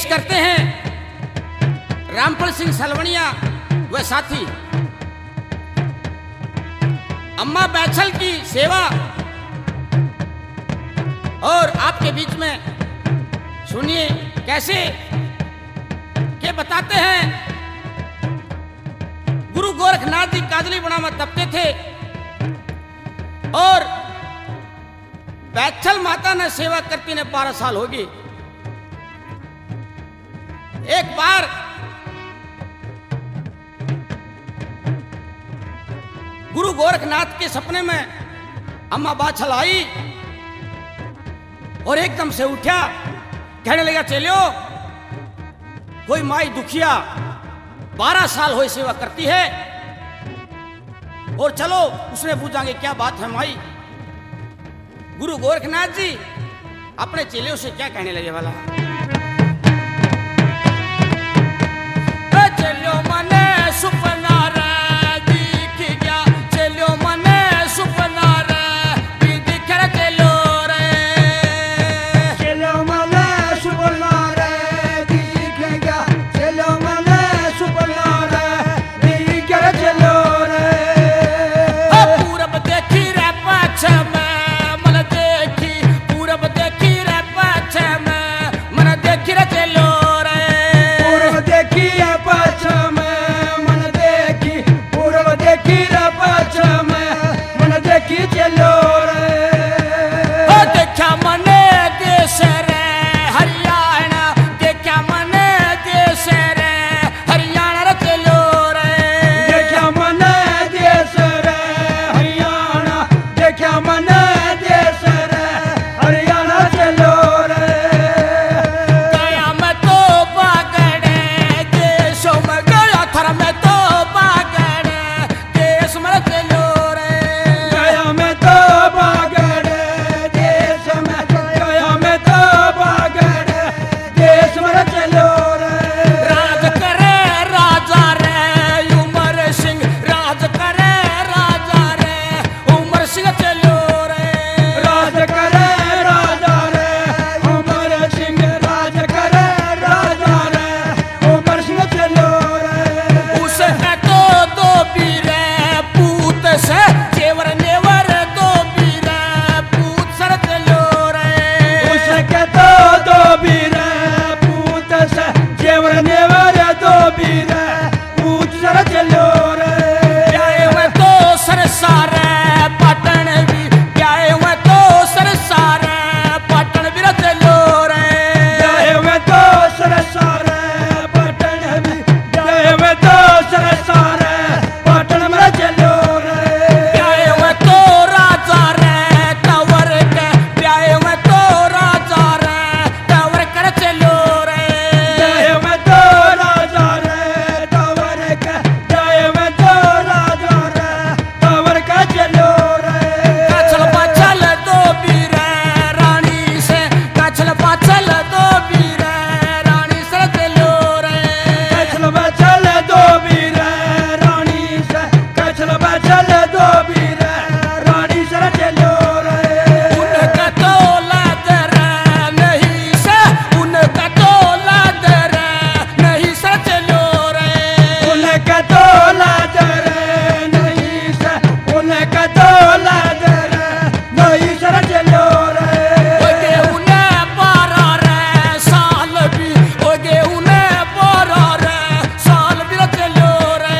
पेश करते हैं रामफल सिंह सलवणिया व साथी। अम्मा बैछल की सेवा और आपके बीच में सुनिए कैसे के बताते हैं। गुरु गोरखनाथ जी काजली बना में तपते थे और बैछल माता ने सेवा करती ने 12 साल होगी। एक बार गुरु गोरखनाथ के सपने में अम्मा बैछल आई और एकदम से उठा, कहने लगा चलियो कोई माई दुखिया 12 साल हो सेवा करती है और चलो उसने पूछांगे क्या बात है माई। गुरु गोरखनाथ जी अपने चेलियों से क्या कहने लगे वाला, चलियो मने सुपना रे दिख गया, चलियो मने सुपना रे दिख चलो रे, चलो मने सुपना रे दिख गया, चलो मने सुपना रे दिख चलो रे। पूरब देखी रे पश्चिम मन देखी, पूरब देखी रे पश्चिम मन देखी रे चलो रे, पूर्व देखी है पश्चिम मन देखी, पूर्व देखी रे पश्चिम मन देखी चलो रे। देखा मने देश रे हरियाणा, देखा मने देश रे हरियाणा रे चलो रे, देखा मने देश रे हरियाणा, देखा मने देश रे हरियाणा चलो रे। गया मैं तो बागड़े देशों में, गया थर में तो बागड़े देश में चलो रे, गया मैं तो बागड़े देश में, गया मैं तो बागड़े देश में चलो रे। राज करे राजा रे उमर सिंह, राज करे राजा रे उमर सिंह चलो रे, राज करे राजा रे उमर सिंह, राज करे राजा रे उमर सिंह चलो रे। उसने तो दो पीरे पूत से जेवर नेवर दो पीरे पूत सर चलो रे, उसके तो दो बीर पूत से जेवर नेवर दो बीर पूत सर चलो रे। प्याए हुए तो सर सारे पटन भी, प्याए हुए तो सर सारे पटन भी चलो रे, जाए वे तो सर सारे पटन भी, जाए वे तो सर सारे पटन में चलो रे। प्याए हुए तो राजा रे कंवर के, प्याए हुए तो राजा रे कंवर कर चलो रे, जाए वे तो राजा रे तवर के, जाए वे तो राजा रे तवर का चलो रे। काछल पाछल दो बीरे रानी से, काछल पाछल दो बीरे रानी से चलो रे, कछल बचल दो बीर रानी से, कछल बचल दो बीर रानी से चलो रे। उनका तो लाद रे नहीं से, उनका तो लाद रे नहीं से चलो रे, उनका तो लाद रे नहीं से, उनका तो लाद रे नहीं से चलो रे। ओगे उन्हें 12 रे साल भी, ओगे उन्हें 12 रे साल भी चलो रे,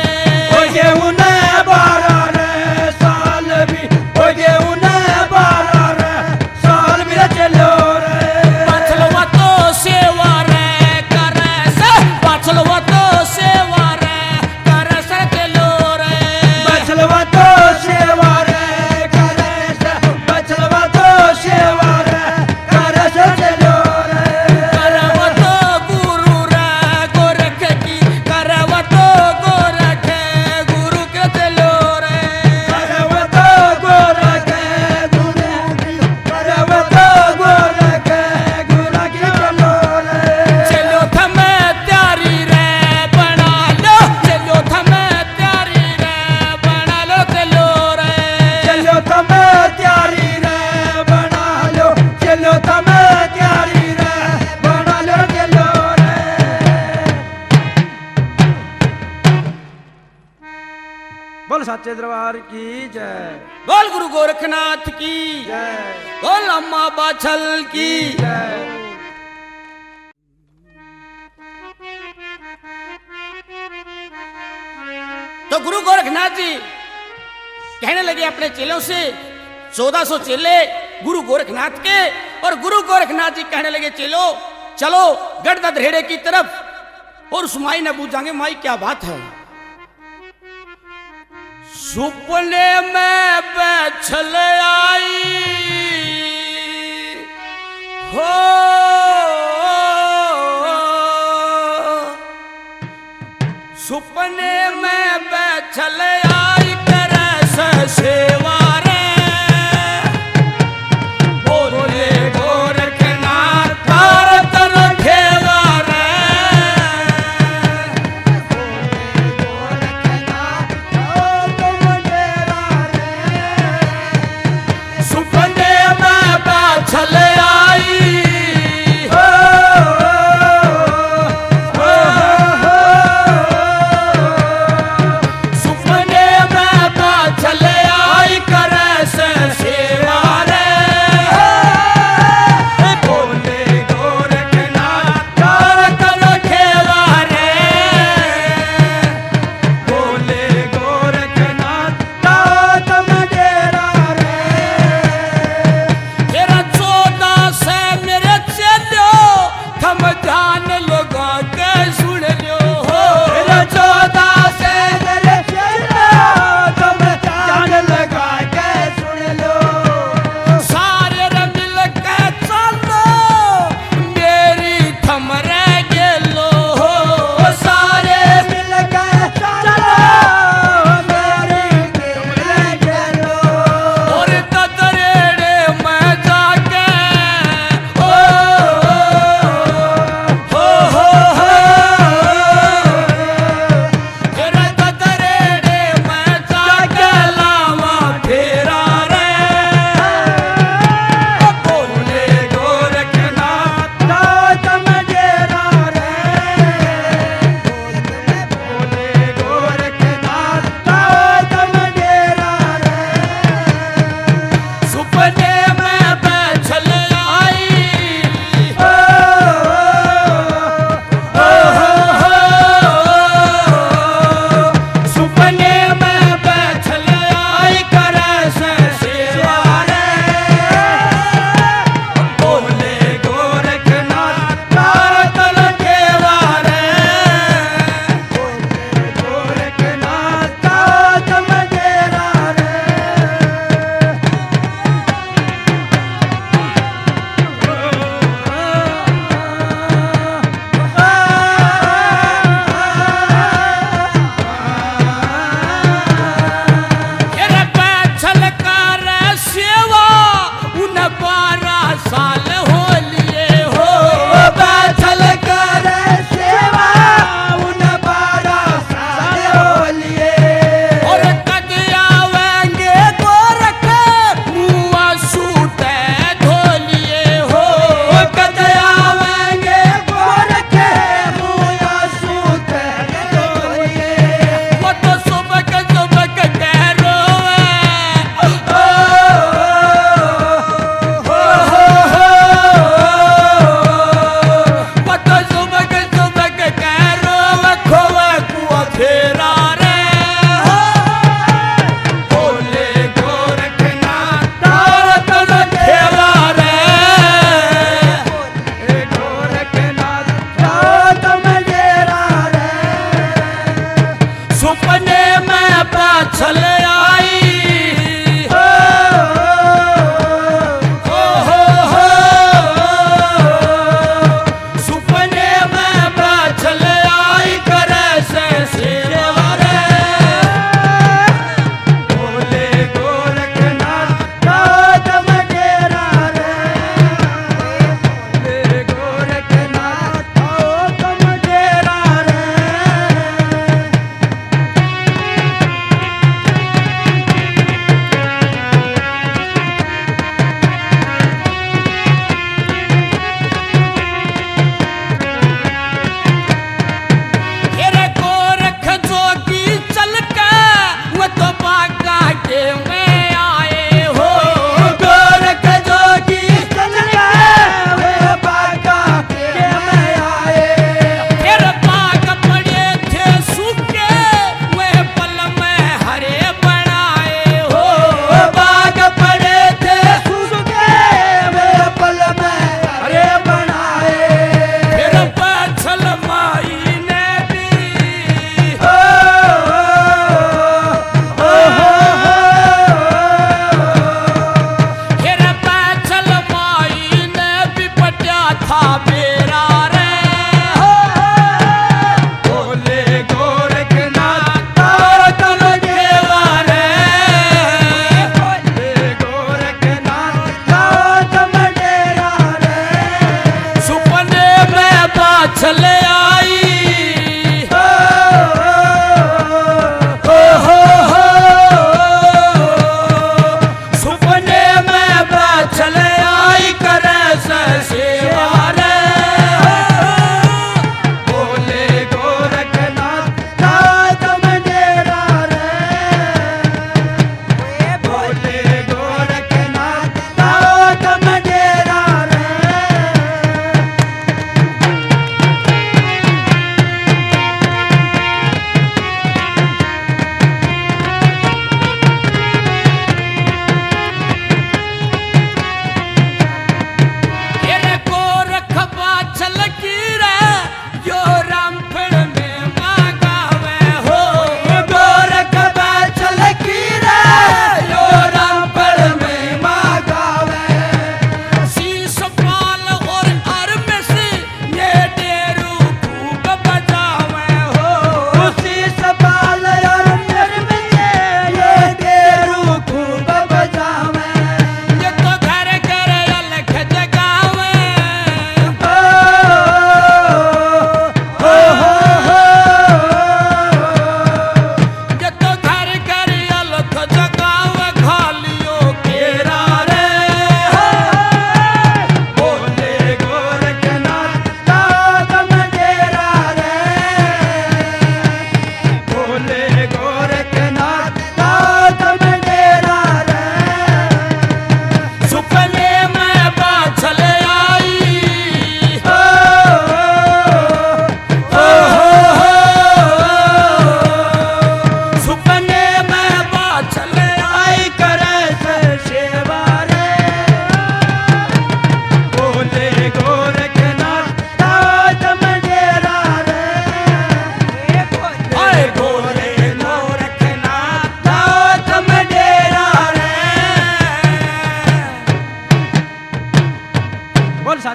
ओगे उन्हें 12 रे साल भी, ओगे उन्हें 12 रे साल भी चलो रे। पाछलवा तो सेवा रे करे से, पाछलवा तो सेवा रे करे से चलो रे, बचलवा तो सेवा रे सच्चे दरबार की जय। बोल गुरु गोरखनाथ की जय। बोल अम्मा बाछल की जय। तो गुरु गोरखनाथ जी कहने लगे अपने चेलों से, 1400 चेले गुरु गोरखनाथ के, और गुरु गोरखनाथ जी कहने लगे चेलो चलो गढ़ दधेड़े की तरफ, और उस माई ने पूछांगे माई क्या बात है। सुपने में बैछल आई हो, सुपने में बैछल आई करस सेवा रे, बोले गोरखनाथ तारक रखेवा रे, सुपने में बैछल आई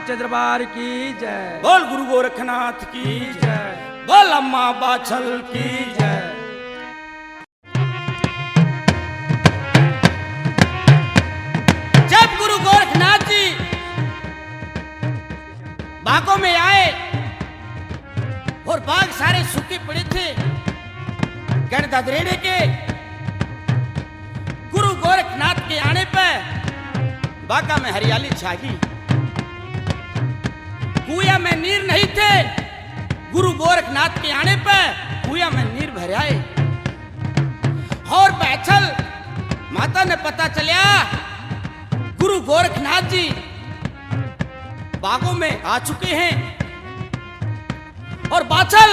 सच्चे दरबार की जय। बोल गुरु गोरखनाथ की जय। बोल अम्मा बाछल की जय। जब गुरु गोरखनाथ जी बागों में आए और बाग सारे सूखे पड़े थे गणदादरेड़े के, गुरु गोरखनाथ के आने पर बागा में हरियाली छा गई। कुएं में नीर नहीं थे, गुरु गोरखनाथ के आने पर कुएं में नीर भर आए। और बैठल माता ने पता चलिया गुरु गोरखनाथ जी बागों में आ चुके हैं। और बाछल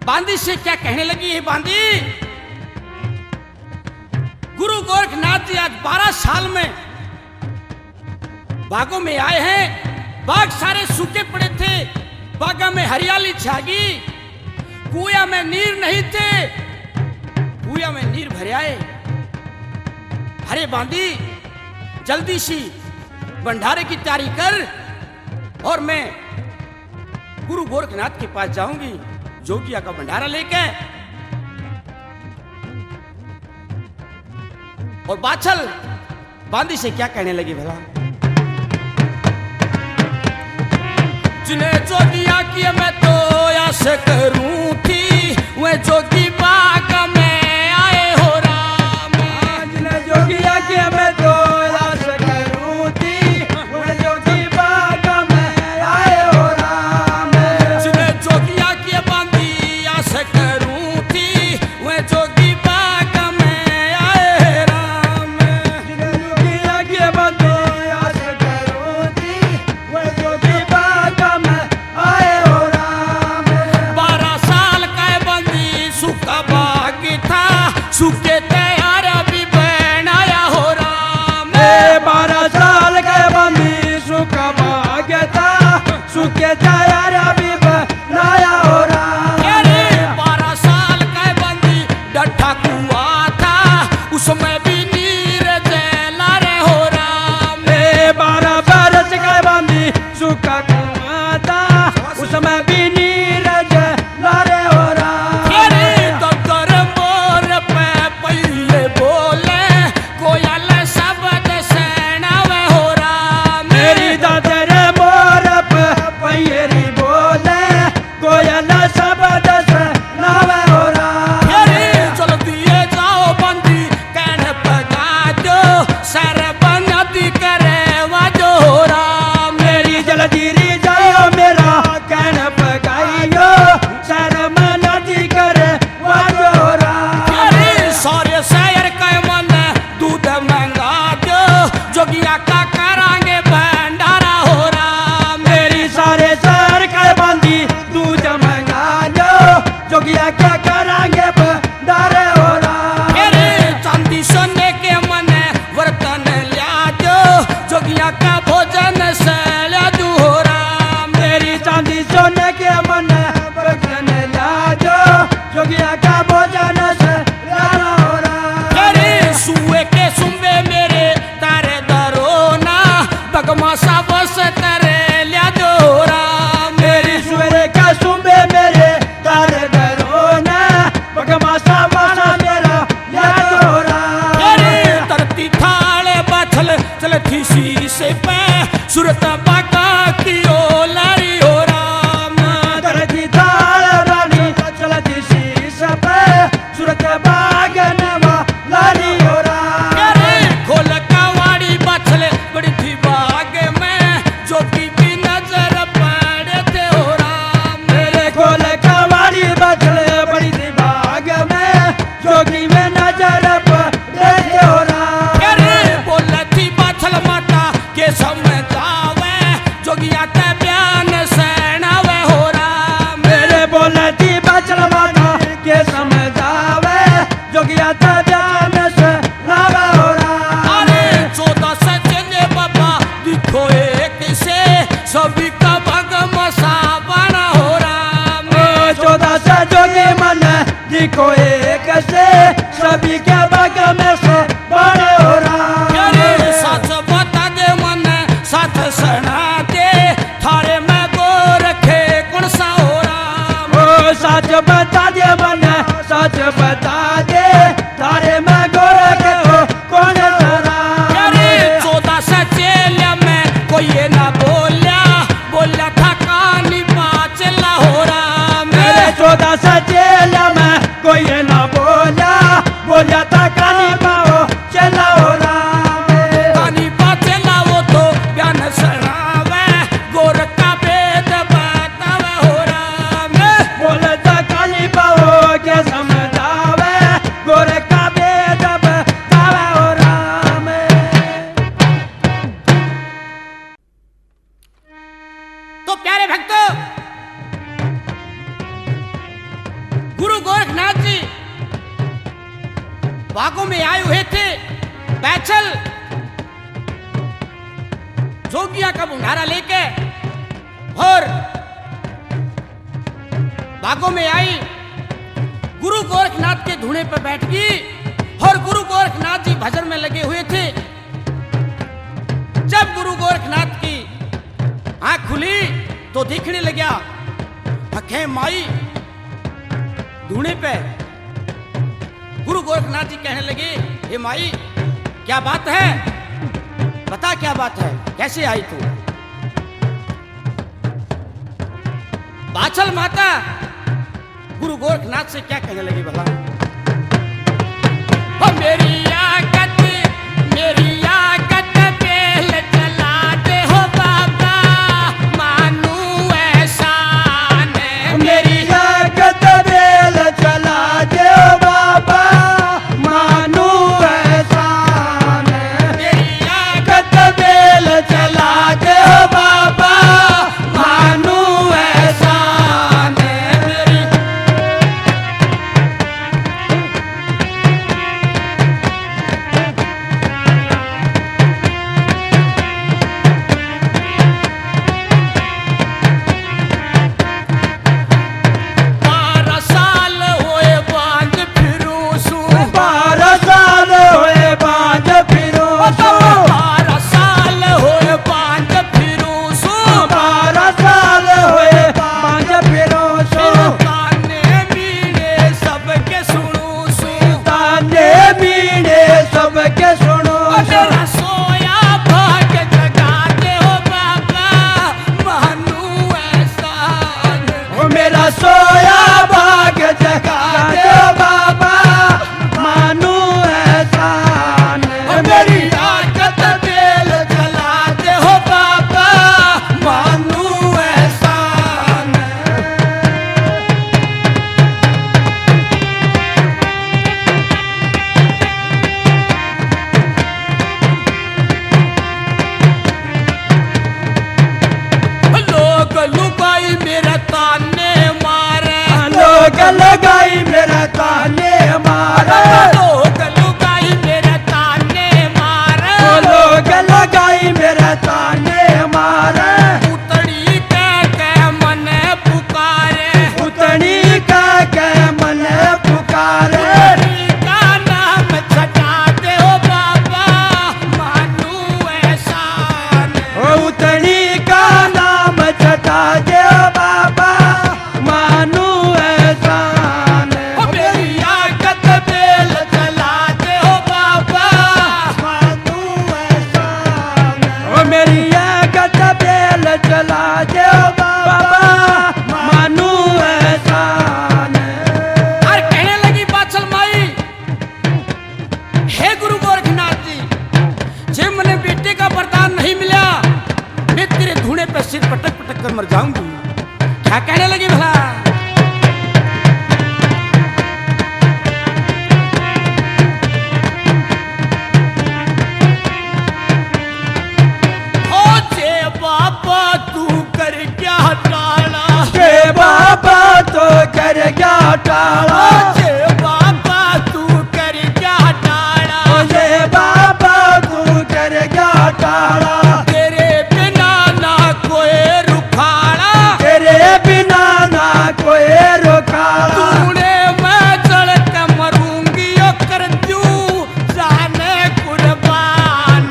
बांदी से क्या कहने लगी है, बांदी गुरु गोरखनाथ जी आज 12 साल में बागों में आए हैं। बाग सारे सूखे पड़े थे, बागा में हरियाली छागी, कुएं में नीर नहीं थे, कुएं में नीर भरे आए। अरे बांदी जल्दी सी भंडारे की तैयारी कर और मैं गुरु गोरखनाथ के पास जाऊंगी जोगिया का भंडारा लेके। और बाछल बांदी से क्या कहने लगी भला, जिन्हें जोगिया की मैं तो आस करूं थी, वह जोगी बाग में आए हो राम। जिन्हें जोगिया की मैं तो आस करूं थी, वह जोगी बाग में आए हो राम। जिन्हें जोगिया की बांदी आस करूं थी, वह जोगी बाग में आए राम। जिन्हें जोगिया की मैं तो आस करूं थी, वह जोगी बाग में आए हो राम। 12 साल का बंदी सूखा बाग था, सूखे तैयार भी बनाया हो राम। 12 साल का बंदी सूखा बाग था, सूखे तैयार भी बनाया हो राम। अरे 12 साल का बंदी डठा कुआ था, उसमें भी नीर जला रे हो राम। 12 बरस का बंदी सूखा कुआं था, उसमें भी नीरज लारे हो राम। अरे दफ्तर मोर पे पहिले बोले, कोयल शब्द सेनावे हो राम। मेरी दादर मोर पे पैरी बोले, कोयल शब्द से नावे हो राम। अरे चल दिए जाओ बंदी कहने पगा दो, सर बनती करे वाजो हो राम। मेरी जलजीरी जाओ मेरा कहन पकाइयो, शर्म नदी करे वाजो हो राम। अरे सारे शहर के मन दूध मंगा दो, जोगिया का करांगे भंडारा हो राम। मेरी सारे शहर का बंदी दूध मंगा दो, जोगिया क्या करांगे भंडारे हो राम। अरे चांदी सोने के मन बर्तन लिया दो, जोगिया का भोजन से लिया दो हो राम। मेरी चांदी सोने के मन बर्तन ला दो, जोगिया का भोजन से लाना हो राम। अरे सुए के सुम्बे मेरे तारे दरोना, बगमा सा बस तारे लिया दो हो राम। मेरी सुरे का सुबे मेरे तारे डरो ना, बगमा सामाना मेरा याद हो राम। अरे तरती थाले बाछल चलती शीशे पे, सूरत बागा की ओ लारी हो राम। तरती थाल रानी चलती शीश पे, सूरत बाग नवा लारी हो राम। अरे खोल कवाड़ी बाछल बड़ी थी बाग में, जोगी भी नजर पड़े थे हो राम। मेरे कोल कवाड़ी बचल बड़ी थी बाग में, जोगी में नजर पड़े हो राम। अरे बोल थी बाछल माता के समझावे, आए हुए थे बैचल जोगिया का भंडारा लेके और बागों में आई, गुरु गोरखनाथ के धूने पर बैठ गई और गुरु गोरखनाथ जी भजन में लगे हुए थे। जब गुरु गोरखनाथ की आंख खुली तो देखने लगा, अखे माई धूने पे। गुरु गोरखनाथ जी कहने लगे, हे माई क्या बात है, बता क्या बात है, कैसे आई तू? बाछल माता गुरु गोरखनाथ से क्या कहने लगी भला? मेरी आकत बेल चला दे हो बाबा, मानू एहसान। मेरी आकत बेल चला दे हो बाबा, मानू एहसान। मेरी आकत बेल चला दे हो बाबा, मानू एहसान। लगाई मेरा ताने मारे, लोग लगाई मेरा ताने मारे, लोग लगाई मेरा ताने मारे। उतनी के मन पुकारे, उतनी के मन पुकारे। का नाम छटा दे हो बाबा, मानू एहसान। उतनी का नाम छटा दे हो बाबा, मानू एहसान। मेरी आकत बेल चला दे हो बाबा, मानू एहसान। मेरी आकत बेल चला दे हो बाबा, मानू एहसान। और कहने लगी बाछल माई, हे गुरु गोरखनाथ जी, जे मने बेटे का वरदान नहीं मिला, मैं तेरे धूने पे सिर पटक पटक कर मर जाऊंगी। क्या कहने लगी भला? बाबा तू कर क्या टाला, के बाबा तो कर क्या टाला, जे बाबा तू कर क्या टाला, जे बाबा तू कर क्या टाला। तेरे बिना ना कोई रुखाड़ा, तेरे बिना ना कोई रुखाड़ा। तूने मैं जल के मरूंगी ओ कर दूं जाने कुर्बान।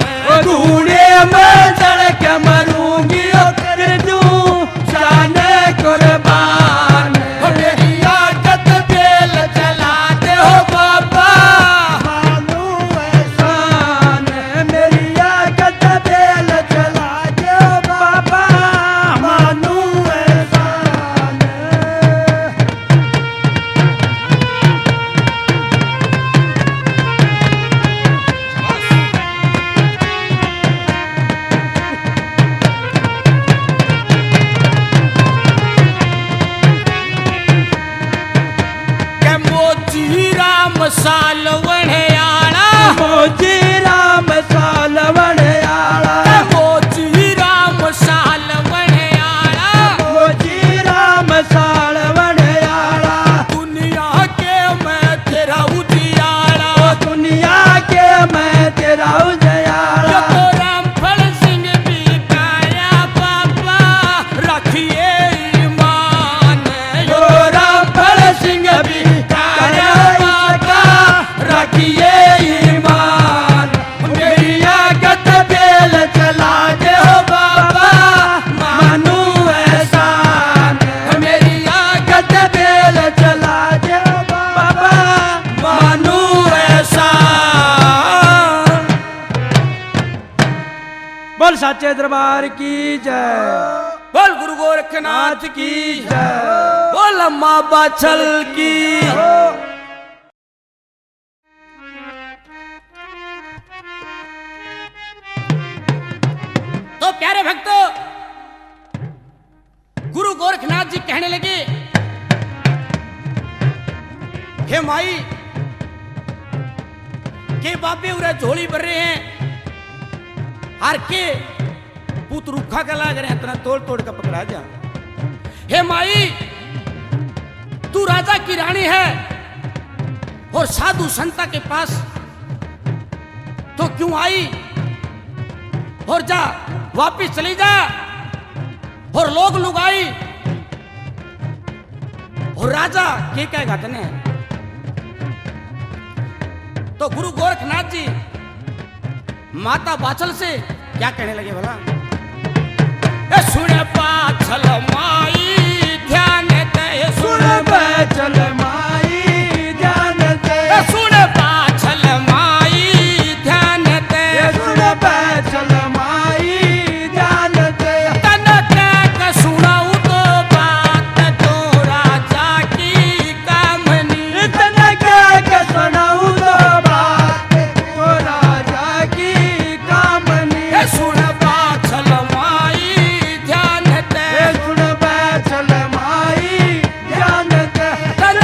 तूने मैं जल के मरूंगी ओ कर दूं जाने कुर्बान। मेरी आकत बेल चला दे हो बाबा, मानू एहसान। मेरी आकत बेल बोल साचे दरबार की जय। बोल गुरु गोरखनाथ की जय। बोल अम्मा बाछल की। तो प्यारे भक्तों, गुरु गोरखनाथ जी कहने लगे, हे माई के बाबे उरे झोली भर रहे हैं, हार के पुत रूखा का लाग रहे हैं, इतना तोड़ तोड़ का पकड़ा जा। हे माई, तू राजा की रानी है और साधु संता के पास तो क्यों आई? और जा वापिस चली जा। और लोग लुगाई और राजा के क्या घटने। तो गुरु गोरखनाथ जी माता बाछल से क्या कहने लगे भला? सुन बाछल माई ध्यान दे, सुन बाछल माई ध्यान दे, सुन बाछल माई ध्यान दे, सुन बाछल माई ध्यान दे। तन तक सुनाऊं तो बात तो राजा की कामनी, तन तक सुनाऊं तो बात तो राजा की कामनी। सुन बाछल माई ध्यान दे, सुन बाछल माई ध्यान दे, तन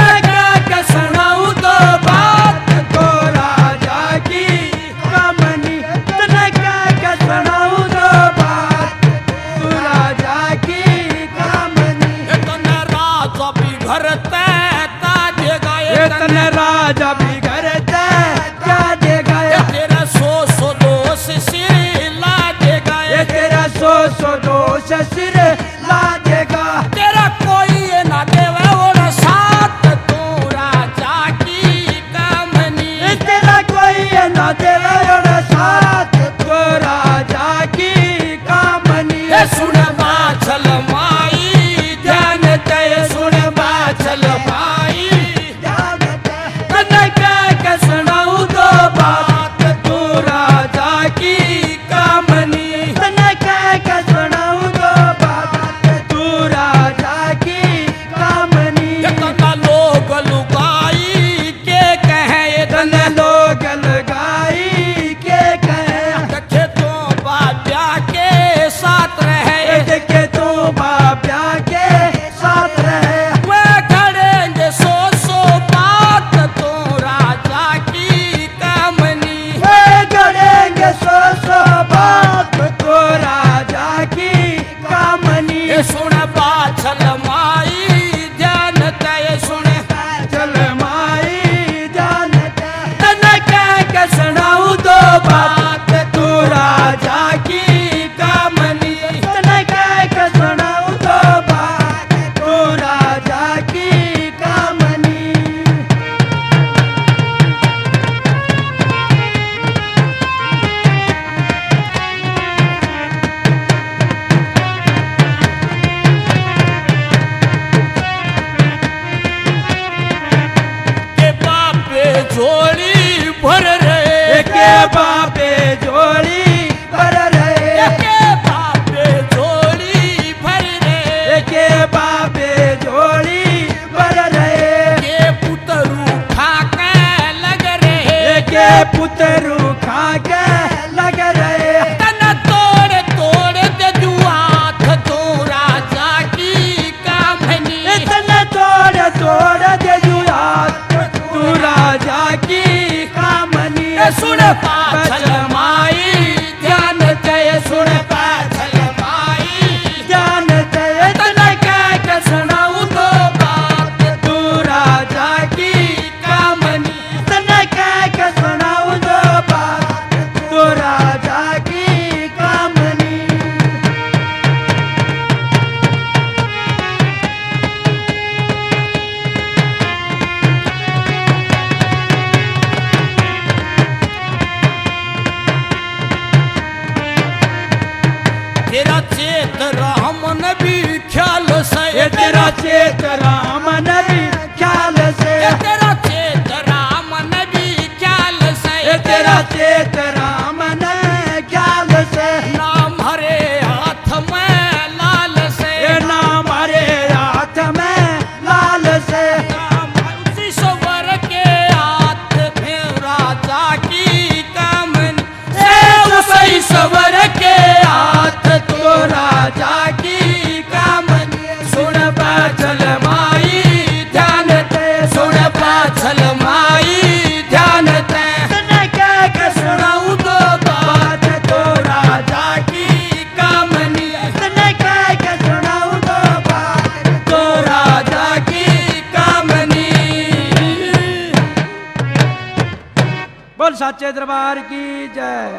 साचे दरबार की जय।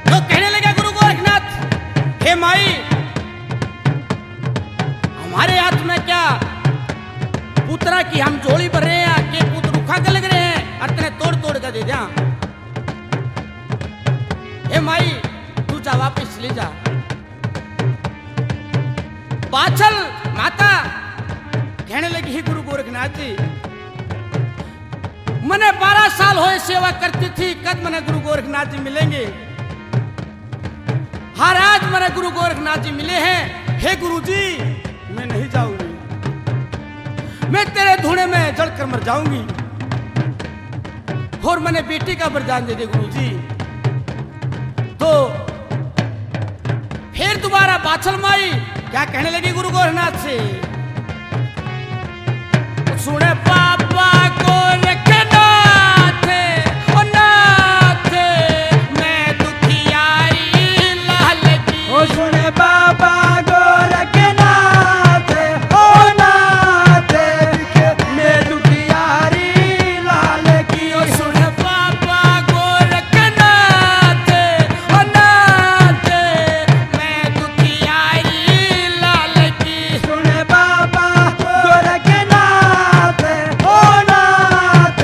तो कहने लगे गुरु गोरखनाथ, हे माई, हमारे हाथ में क्या पुत्रा की हम जोड़ी भर रहे हैं कि पुत्र रुखा के लग रहे हैं और तेने तोड़ तोड़ कर दे दिया। हे माई, तू जा वापिस ले जा। बाछल माता कहने लगी, ही गुरु गोरखनाथ जी, मैंने 12 साल होए सेवा करती थी, कद मैंने गुरु गोरखनाथ जी मिलेंगे। हर आज मैंने गुरु गोरखनाथ जी मिले हैं। हे गुरु जी, मैं नहीं जाऊंगी, मैं तेरे धुएं में जलकर मर जाऊंगी। और मैंने बेटी का वरदान दे दे गुरु जी। तो फिर दोबारा बाछल माई क्या कहने लगी गुरु गोरखनाथ से, सुने पापा गोरखनाथ, ओ नाथ, मैं दुखियारी लाल की। ओ सुने बाबा गोरखनाथ, ओ नाथ, मैं दुखियारी लाल की। ओ सुने पापा गोरखनाथ, ओ नाथ, मैं दुखियारी लाल की। सुने बाबा गोरखनाथ, ओ नाथ,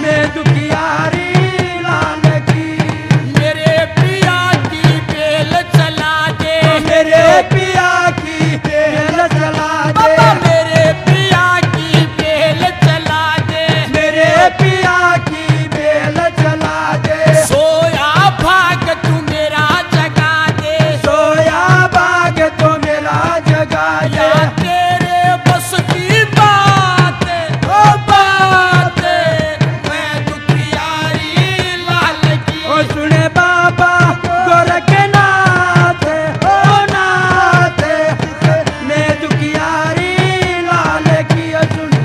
मैं दुखियारी लाल की। मेरे पिया की बेल चला दे, मेरे पिया की बेल चला दे, बाबा मेरे पिया की बेल चला दे। मेरे पिया की बेल चला दे। सोया भाग तू मेरा जगा दे, सोया बाग तो मेरा जगा या दे। तेरे बस की बात, ओ बात, मैं दुखियारी लाल की। ओ सुने बाबा गोरखनाथ, ओ नाथ, मैं दुखियारी लाल की। ओ सुने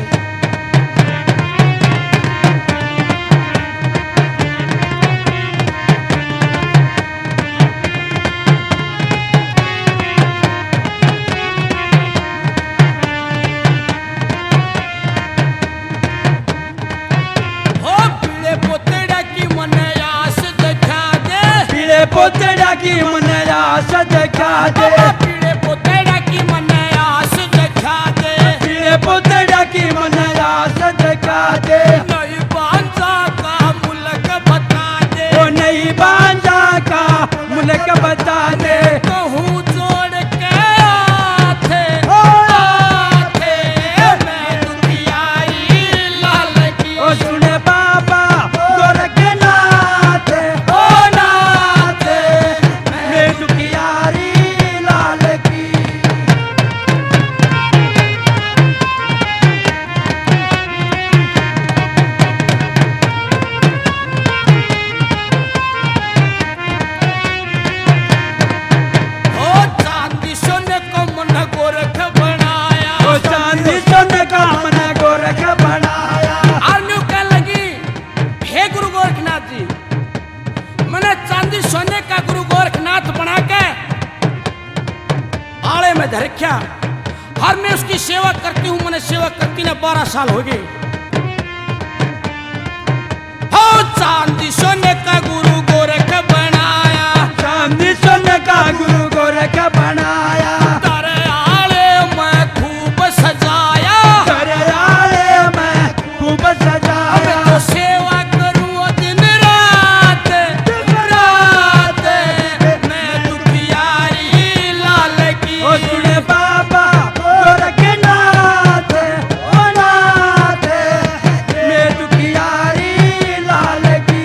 ओ पीले पोतड़ा की मन आस दिखा दे, पीले पोतड़ा की मन आस दिखा दे। बाबा पीले पोतड़ा की मन आस दिखा दे। पीले पोतड़ा की मन आस दिखा दे। नहीं बांझा का मुल्क बता दे, ओ नहीं बांझा का मुल्क बता दे। कहूँ जोड़ के आथे, ओ आथे, मैं दुखियारी लाल की। ओ सुने बाबा गोरखनाथ, ओ नाथ, मैं दुखियारी लाल की। ओ चांदी सोने को मन गोरख बनाया, ओ चांदी सोने का मन गोरख बनाया। आर्मी कहने लगी, हे गुरु गोरखनाथ जी, मैंने चांदी सोने का गुरु गोरखनाथ बना के आड़े में धर रखा। हर मैं उसकी सेवा करती हूँ, मैंने सेवा करती ने 12 साल हो गए। हो चांदी सोने का गुरु गोरख बनाया, चांदी सोने का गुरु गोरख बनाया। तारे आड़े में खूब सजाया। घरवाले मैं खूब अब सजाया। तो सेवा करूँ दिन रात, रात, मैं दुखियारी लाल की। ओ सुने बाबा गोरखनाथ, ओ नाथ, मैं दुखियारी लाल की।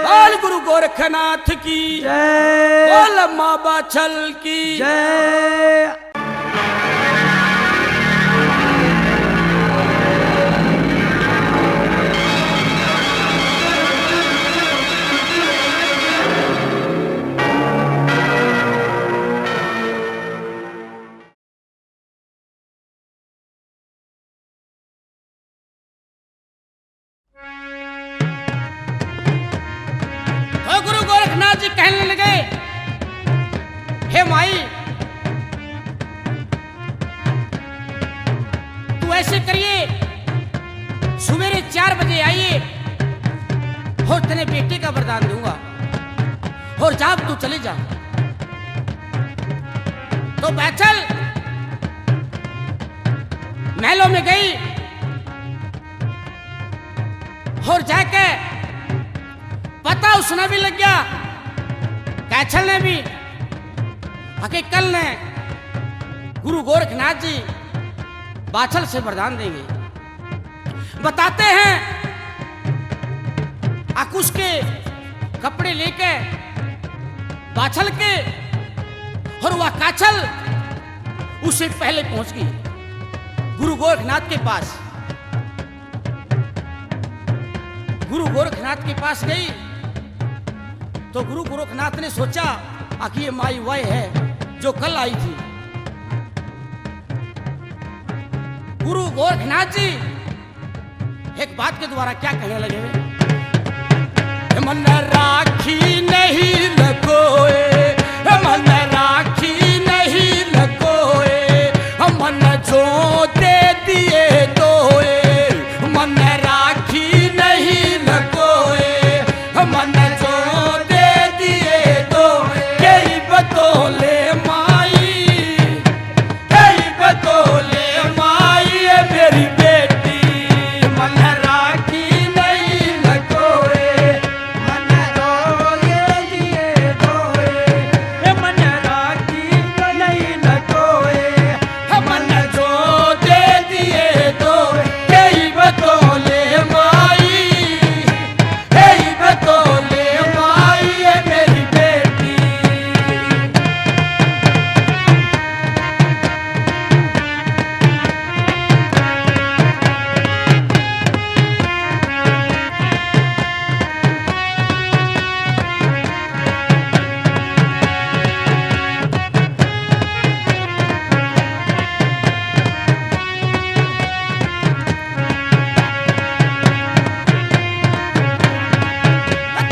बोल गुरु गोरखनाथ की जय बोल माँ बाछल की जय। तो गुरु गोरखनाथ जी कहने लगे, हे माई, तू ऐसे करिए, सवेरे 4 बजे आइए और तेरे बेटे का वरदान दूंगा और जब तू चले जा। तो बैठल महलों में गई और जाके पता उसने भी लग गया, कैचल ने भी, आके कल ने गुरु गोरखनाथ जी बाछल से वरदान देंगे। बताते हैं आकुश के कपड़े लेके बाछल के, और वह काछल उससे पहले पहुंच गई गुरु गोरखनाथ के पास। गुरु गोरखनाथ के पास गई तो गुरु गोरखनाथ ने सोचा कि ये माई वह है जो कल आई थी। गुरु गोरखनाथ जी एक बात के द्वारा क्या कहने लगे, मन राखी नहीं लगोए, मन राखी नहीं लगोए, मन जो दे दिए दोए, मन राखी नहीं लगोए, मन जो दे दिए दो, कई बतौले माई, कई बतौले माई है मेरी बेटी, मन राखी नहीं लगोए, मन रोए दिए दोए, मन राखी नहीं लगोए, मन जो दे दिए दो, कई बतौले माई, कई बतौले माई है मेरी बेटी।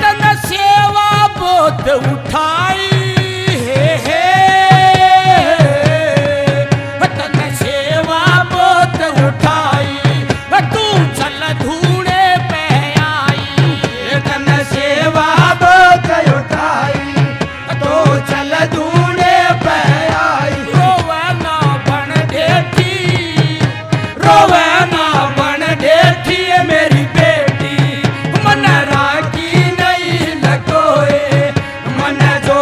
तन सेवा बोध उठाई हे, तन सेवा बोध उठाई, तू चल धूणे पे आई, तन सेवा बोझ उठाई, तो चल ढूंढे पे आई, रोवे ना बन देठी, रोवे ना बन देठी मेरी बेटी, मन राखी नहीं लगोए, मन जो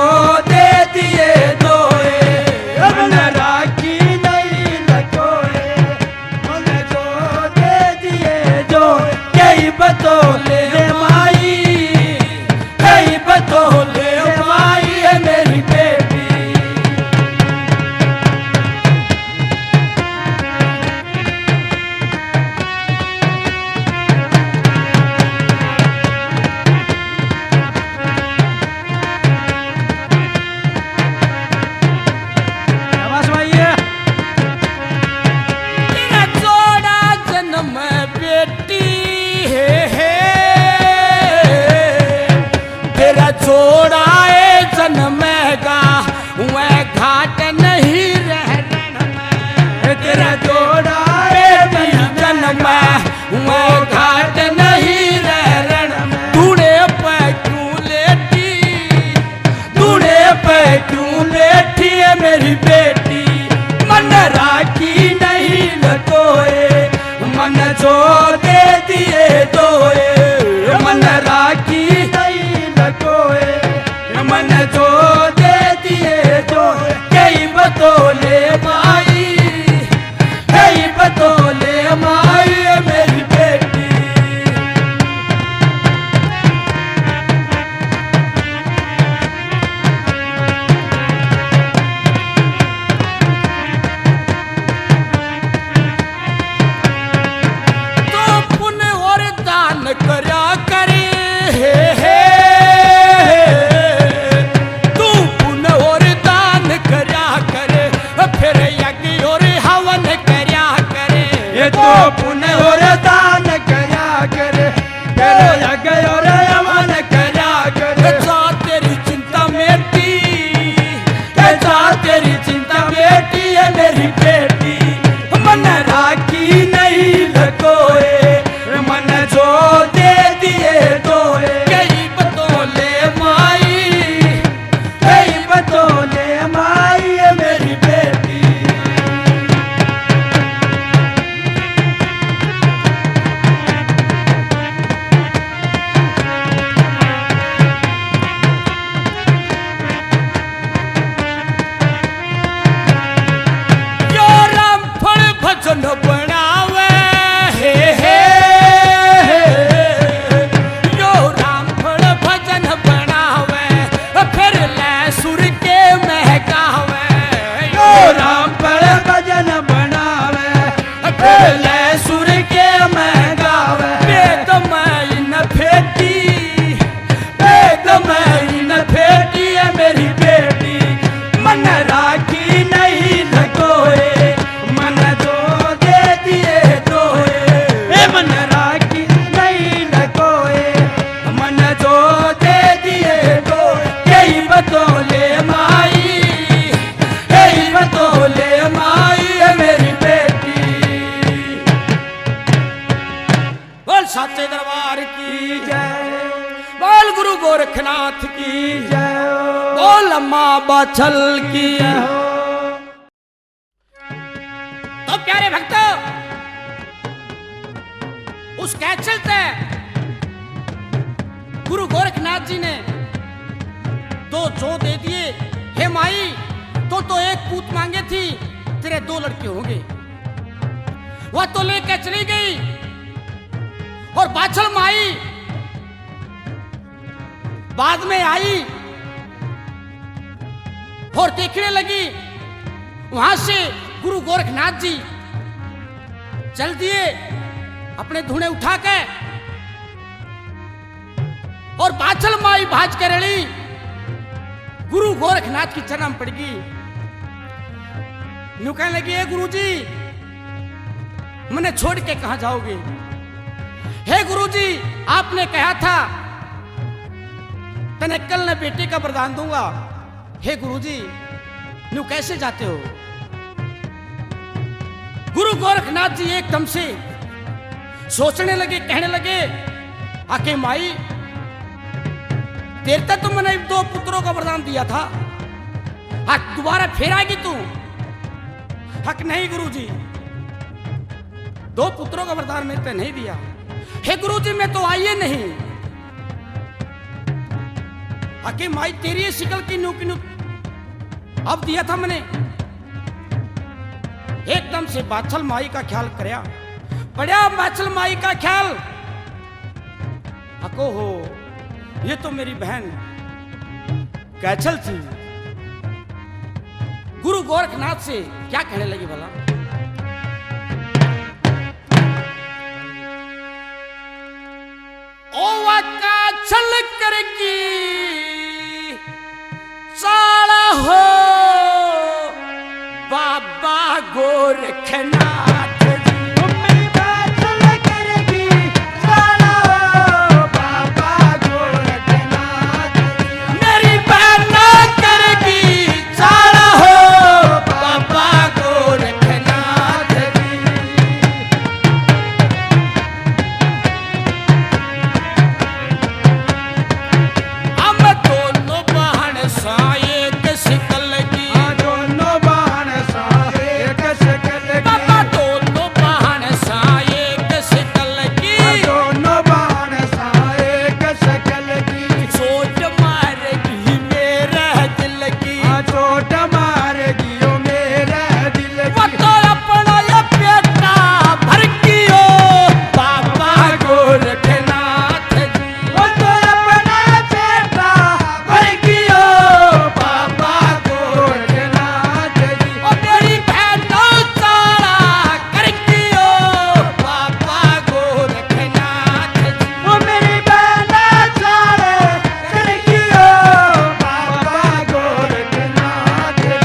दे दिए तो यही बतौले माई, यही बतौले माई है मेरी बेटी। बोल साचे दरबार की जय, बोल गुरु गोरखनाथ की जय बोल अम्मा बाछल की। तो प्यारे भक्तों, उस कैचल से गुरु गोरखनाथ जी ने दो जो दे दिए। हे माई, तो एक पूत मांगे थी, तेरे दो लड़के होंगे। वह तो लेकर चली गई और बाछल माई बाद में आई और देखने लगी। वहां से गुरु गोरखनाथ जी चल दिए अपने धुने उठा के, और बाछल माई भाज के रड़ी गुरु गोरखनाथ की चरण पड़ गई। यूं कहने लगी, हे गुरु जी, मैंने छोड़ के कहां जाओगे? हे गुरु जी, आपने कहा था तने कल न बेटे का वरदान दूंगा। हे गुरुजी, न्यू कैसे जाते हो? गुरु गोरखनाथ जी एकदम से सोचने लगे, कहने लगे, आके माई, देर तक तुम मैंने दो पुत्रों का वरदान दिया था, आज दोबारा फिर आएगी तू? हक नहीं गुरुजी, दो पुत्रों का वरदान मैंने नहीं दिया। हे गुरुजी, मैं तो आई नहीं। आके माई, तेरी ये शिकल की न्यू अब दिया था मैंने। एकदम से बाछल माई का ख्याल करया, पड़ा बाछल माई का ख्याल। अको हो, ये तो मेरी बहन कैचल थी। गुरु गोरखनाथ से क्या कहने लगी भला? ओ काछल करगी साला हो बाबा गोरखनाथ जी। मेरी बाछल करगी साला हो बाबा गोरखनाथ जी। मेरी बहन करगी साला हो बाबा गोरखनाथ जी। हम दोनों बहन साए शिकल की, दोनों बाण साहे कसकल की, बाबा दोनों बहन साए शिकल की। दोनों बाण साहे कसकल की। सोच मारेगी मेरा दिल की, चोट मार दियो मेरा दिल वो की। तो अपना ये बेटा भर कियो बाबा गोरखनाथ जी। वो तो अपना बेटा भर गियो बाबा गोरखनाथ जी। ओ मेरी बहन सारा कर कियो बाबा गोरखनाथ जी। वो मेरी बहन सारे कर गियो बाबा गोरखनाथ जी।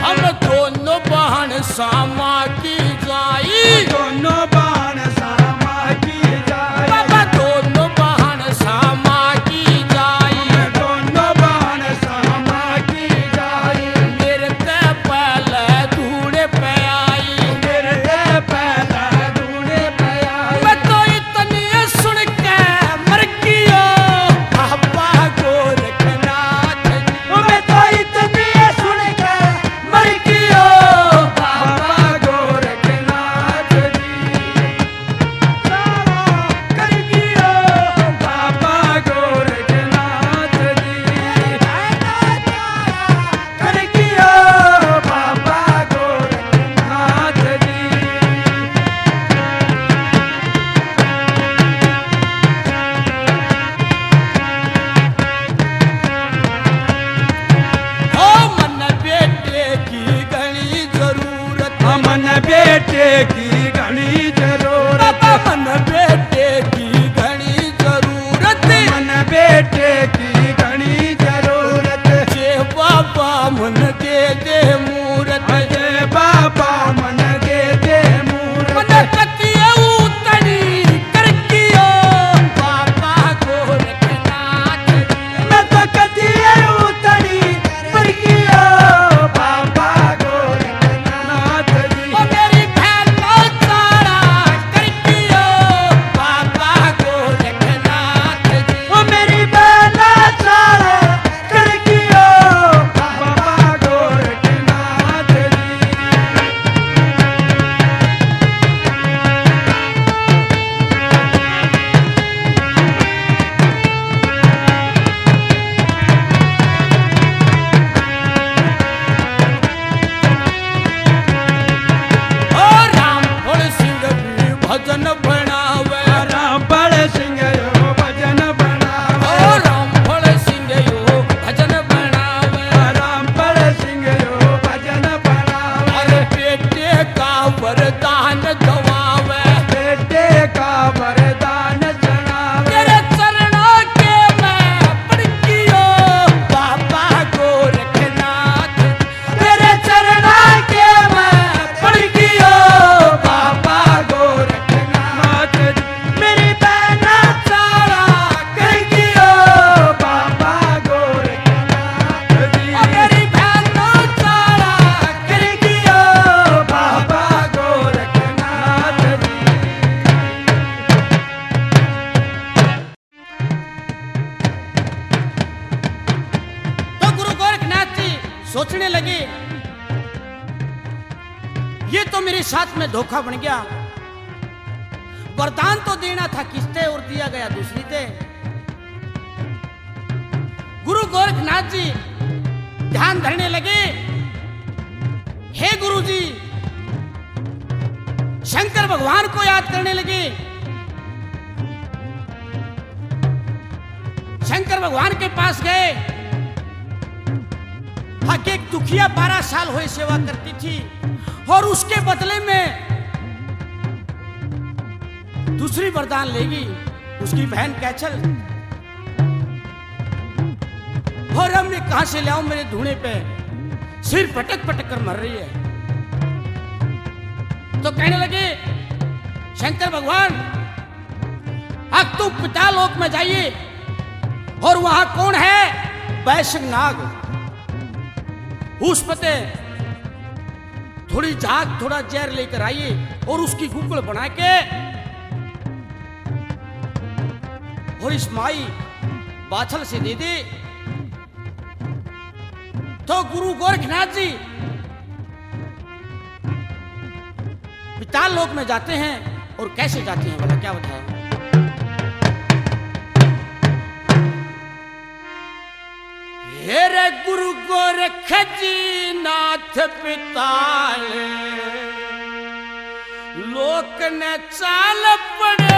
हम दोनों बहन सामा की जाई, दोनों बाण सामा की जाए। बाबा दोनों बहन सामा की जाई। दोनों बाण सामा की जाए। मेरे ते पहले धूड़े पे आई, मेरे पहला ढूंढे पाया। मैं तो इतनी सुन के मर गयो बाबा गोरखनाथ जी। मैं तो इतनी सुन के मर गियो बाबा गोरखनाथ जी। सारा कर गियो बाबा गोरखनाथ जी। कर गियो बाबा गोरखनाथ जी। ओ मन बेटे की घनी जरूरत, मन बेटे की घनी जरूरत। बाबा मन बेटे की घनी जरूरत। मन बेटे की घनी जरूरत। सोचने लगे ये तो मेरे साथ में धोखा बन गया। वरदान तो देना था किसते और दिया गया दूसरी ते। गुरु गोरखनाथ जी ध्यान धरने लगे, हे गुरु जी, शंकर भगवान को याद करने लगे। शंकर भगवान के पास गए। हाँ, एक दुखिया 12 साल हुए सेवा करती थी और उसके बदले में दूसरी वरदान लेगी उसकी बहन कैचल। और अब मैं कहां से लाऊं, मेरे धूने पे सिर पटक पटक कर मर रही है। तो कहने लगे शंकर भगवान, अब तुम पितालोक में जाइए और वहां कौन है, वैश्य नाग, उस पते थोड़ी झाग थोड़ा जहर लेकर आइए और उसकी गुगल बना के और इस माई बाछल से दे दे। तो गुरु गोरखनाथ जी पिताल लोक में जाते हैं। और कैसे जाते हैं बोला, क्या बताया। हेरे गुरु गोरख जी नाथ पिताल लोक ने चाल पड़े